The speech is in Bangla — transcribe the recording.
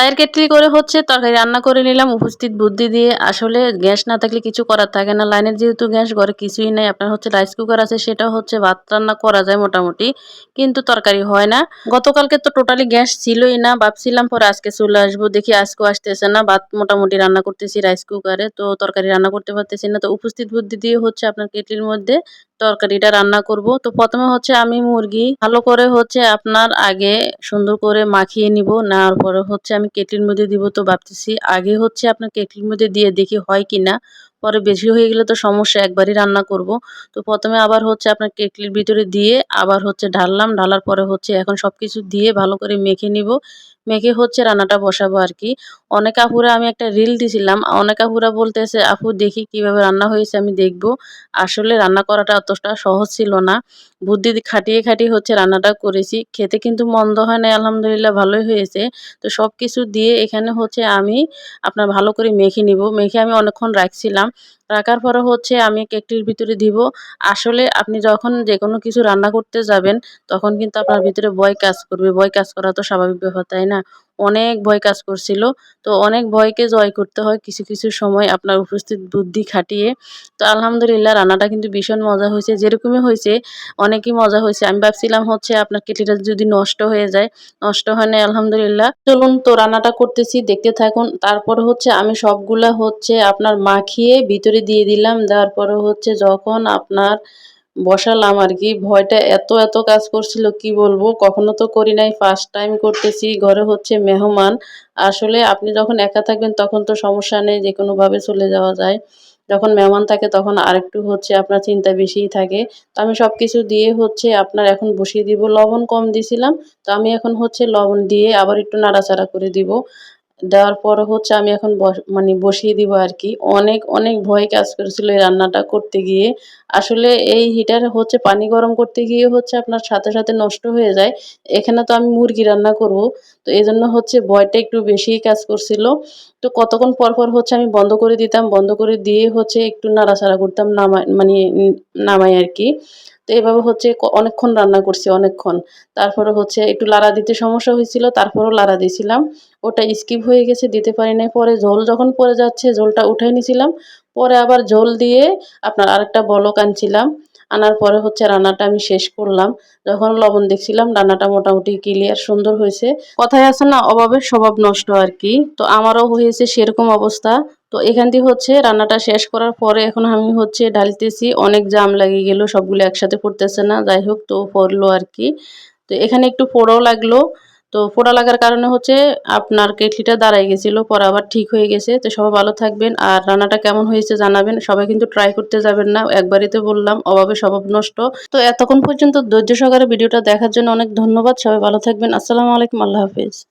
চায়ের কেটলি করে হচ্ছে তরকারি রান্না করে নিলাম উপস্থিত বুদ্ধি দিয়ে। আসলে গ্যাস না থাকলে কিছু করার থাকে না। লাইনের যেহেতু গ্যাস ঘরে কিছুই নাই। আপনার হচ্ছে রাইস কুকার আছে সেটাও হচ্ছে ভাত রান্না করা যায় মোটামুটি। কিন্তু তরকারি হয় না। গতকালকে তো টোটালি গ্যাস ছিলই না। ভাবছিলাম পরে আজকে চলে আসবো। দেখি আজকেও আসতেছে না। ভাত মোটামুটি রান্না করতেছি রাইস কুকারে। তো তরকারি রান্না করতে পারতেছি না। তো উপস্থিত বুদ্ধি দিয়ে হচ্ছে আপনার কেটলির মধ্যে তরকারিটা রান্না করব। তো প্রথমে হচ্ছে আমি মুরগি ভালো করে হচ্ছে আপনার আগে সুন্দর করে মাখিয়ে নিব। নেওয়ার পরে হচ্ছে আমি কেটলির মধ্যে দিব। তো ভাবতেছি আগে হচ্ছে আপনার কেটলির মধ্যে দিয়ে দেখি হয় কিনা। পরে বেশি হয়ে গেলে তো সমস্যা, একবারই রান্না করব। তো প্রথমে আবার হচ্ছে আপনার কেটলির ভিতরে দিয়ে আবার হচ্ছে ঢাললাম। ঢালার পরে হচ্ছে এখন সবকিছু দিয়ে ভালো করে মেখে নিব। মেখে হচ্ছে রান্নাটা বসাবো আরকি। অনেক আপুরা আমি একটা রিল দিছিলাম। অনেক আপুরা বলতেছে, "আপু দেখি কিভাবে রান্না হয়েছে আমি দেখব।" আসলে রান্না করাটা অতটা সহজ ছিল না। বুদ্ধি খাটিয়ে হচ্ছে রান্নাটা করেছি। খেতে কিন্তু মন্দ হয় নাই, আলহামদুলিল্লাহ ভালোই হয়েছে। তো সবকিছু দিয়ে এখানে হচ্ছে আমি আপনার ভালো করে মেখে নিব। মেখে আমি অনেকক্ষণ রাখছিলাম। রাখার পরে হচ্ছে আমি কেকটির ভিতরে দিব। আসলে আপনি যখন যেকোনো কিছু রান্না করতে যাবেন, তখন কিন্তু আপনার ভিতরে ভয় কাজ করবে। ভয় কাজ করা তো স্বাভাবিক ব্যাপার, তাই না? অনেক ভয় কাজ করছিল। তো অনেক ভয়কে জয় করতে হয় কিছু সময় আপনার উপস্থিত বুদ্ধি খাটিয়ে। তো আলহামদুলিল্লাহ রান্নাটা কিন্তু ভীষণ মজা হয়েছে। যেরকমই হয়েছে অনেকই মজা হয়েছে। আমি ভাবছিলাম হচ্ছে আপনার কেটলিটা যদি নষ্ট হয়ে যায়, নষ্ট হয় নাই আলহামদুলিল্লাহ। চলুন তো রান্নাটা করতেছি, দেখতে থাকুন। তারপরে হচ্ছে আমি সবগুলা হচ্ছে আপনার মাখিয়ে ভিতরে দিয়ে দিলাম। দেওয়ার পরে হচ্ছে যখন আপনার বসালাম আরকি, ভয়টা এত কাজ করছিল কি বলবো। কখনো তো করি নাই, ফার্স্ট টাইম করতেছি। ঘরে হচ্ছে মেহমান। আসলে আপনি যখন একা থাকবেন তখন তো সমস্যা নেই, যেকোনোভাবে চলে যাওয়া যায়। যখন মেহমান থাকে তখন আরেকটু হচ্ছে আপনার চিন্তা বেশিই থাকে। তো আমি সবকিছু দিয়ে হচ্ছে আপনার এখন বসিয়ে দিব। লবণ কম দিছিলাম। তো আমি এখন হচ্ছে লবণ দিয়ে আবার একটু নাড়াচাড়া করে দিব। দেওয়ার পরে হচ্ছে আমি এখন মানে বসিয়ে দিব আরকি। অনেক ভয় কাজ করেছিল এই রান্নাটা করতে গিয়ে। আসলে এই হিটার হচ্ছে পানি গরম করতে গিয়ে হচ্ছে আপনার সাথে নষ্ট হয়ে যায়। এখানে তো আমি মুরগি রান্না করব। তো এজন্য হচ্ছে ভয়টা একটু বেশিই কাজ করছিল। তো কতক্ষণ পর হচ্ছে আমি বন্ধ করে দিতাম। বন্ধ করে দিয়ে হচ্ছে একটু নাড়াচাড়া করতাম মানে নামাই আরকি। তো এভাবে হচ্ছে অনেকক্ষণ রান্না করছি, অনেকক্ষণ। তারপরে হচ্ছে একটু লাড়া দিতে সমস্যা হয়েছিল, তারপরেও লাড়া দিছিলাম। ওটা স্কিপ হয়ে গেছে, দিতে পারি নাই। পরে ঝোল যখন পড়ে যাচ্ছে ঝোলটা উঠায় নিছিলাম। পরে আবার ঝোল দিয়ে আপনার আরেকটা বলক আনছিলাম। আনার পরে হচ্ছে রান্নাটা আমি শেষ করলাম। যখন লবণ দেখছিলাম রান্নাটা মোটামুটি ক্লিয়ার সুন্দর হয়েছে। কথায় আছে না, অভাবের স্বভাব নষ্ট আরকি। তো আমারও হয়েছে সেরকম অবস্থা। তো এখান দিয়ে হচ্ছে রান্নাটা শেষ করার পরে এখন আমি হচ্ছে ঢালতেছি। অনেক জাম লাগিয়ে গেল, সবগুলো একসাথে পড়তেছে না। যাই হোক তো পড়লো আরকি। তো এখানে একটু পোড়াও লাগলো। তো পোড়া লাগার কারণে হচ্ছে আপনার কেটলিটা দাঁড়ায় গেছিল। পরে আবার ঠিক হয়ে গেছে। তো সবাই ভালো থাকবেন। আর রান্নাটা কেমন হয়েছে জানাবেন। সবাই কিন্তু ট্রাই করতে যাবেন না। একবারই তো বললাম, অভাবে স্বভাব নষ্ট। তো এতক্ষণ পর্যন্ত ধৈর্য সহকারে ভিডিওটা দেখার জন্য অনেক ধন্যবাদ। সবাই ভালো থাকবেন। আসসালামু আলাইকুম। আল্লাহ হাফেজ।